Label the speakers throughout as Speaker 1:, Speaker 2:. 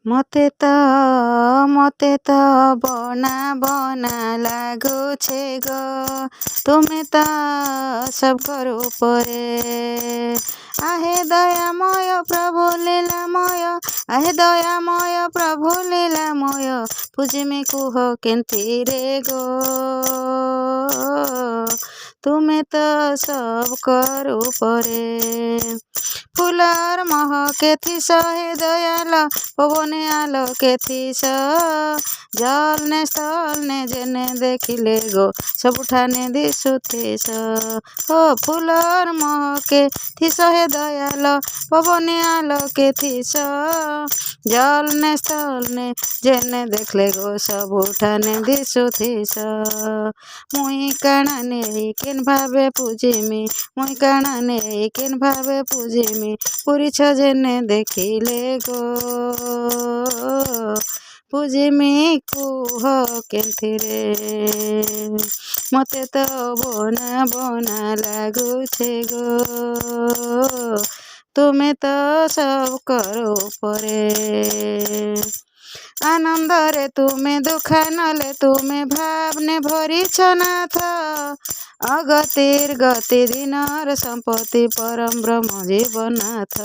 Speaker 1: मते त बना बना लागुछे गो तुमे त सबकर उपरे। आहे दयामय प्रभु लीलामय, आहे दयामय प्रभु लीलामय, पूजिमी कुह केन्थिरे गो तुमे त सबकर उपरे। फुलर महके थिस हे दयाल, पवने आलोके थिस, जलने स्थलने जेने देखिले गो सबुठाने दिसुथिस। हो फुलर महके थिस हे दयाल, पवने आलोके थिस, जलने स्थलने जेने देखले गो सबुठाने दिसुथिस। मुई काना नेई केन भावे पूजिमी, मुई काना नेई केन भावे पूजिमी, पुरीछ जेने देखिले गो पूजिमी कुह केन्थिरे। मते त बना बना लागुछे गो तुमे त सबकर उपरे। आनंदरे तुमे दुख नले तुमे भावने भरिछ नाथ, अगतिर गति दिनर सम्पत्ति परम ब्रह्म जीवनाथ।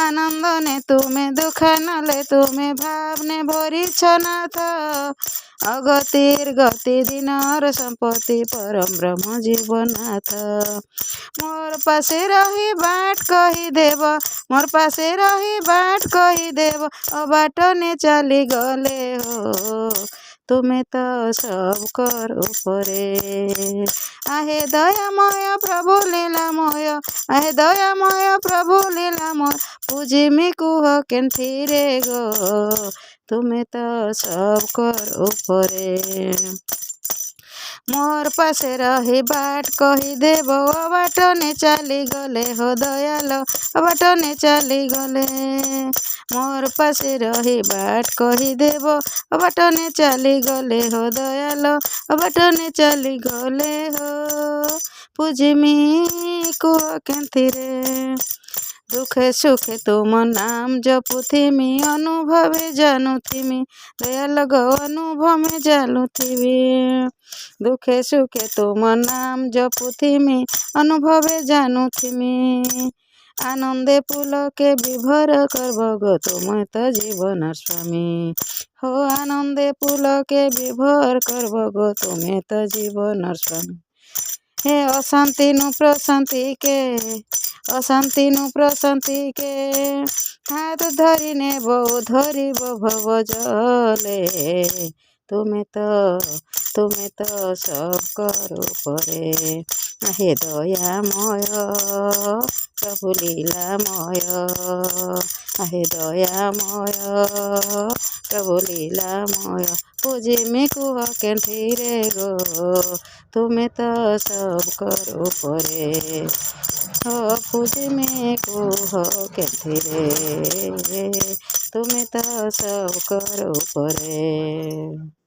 Speaker 1: आनंदने तुमे दुख नले तुमे भावने भरिछ नाथ, अगतिर गति दिनर सम्पत्ति परम ब्रह्म जीवनाथ। मोर पासे रही बाट कही देव, मोर पासे रही बाट कही देव, अबाटने चाली गले हो तुमे त सबकर उपरे। आहे दयामय प्रभु लीलामय, आहे दयामय प्रभु लीलामय, पूजिमी कुह केन्थिरे गो तुमे त सबकर उपरे। मोर पासे रही बाट कही देव, अबाटने चाली गले हो दयाल, अबाटने चाली गले। मोर पासे रही बाट कही देव, अबाटने चाली गले हो दयाल, अबाटने चाली गले हो पूजिमी कुह केन्थिरे। दुखे सुखे तुम नाम जपुथिमी, अनुभवे जानुथिमी, दयाल गो अनुभवे जानुथिमी। दुखे सुखे तुम नाम जपुथिमी, अनुभवे जानुथिमी, आनंदे पुलके विभोर करब गो तुमे त जीवनर स्वामी। हो आनंदे पुलके विभोर करब गो तुमे त जीवनर स्वामी। हे अशांति नु प्रशांति के, अशांति नु प्रशांति के, हाथ धरी नेब धरिब भव जले तुमे त सबकर उपरे। आहे दयामय प्रभु लीलामय, आहे दयामय प्रभु लीलामय, पूजिमी कुह केन्थिरे गो तुमे त सबकर उपरे। हो पूजिमी कुह केन्थिरे तुमे त सबकर उपरे।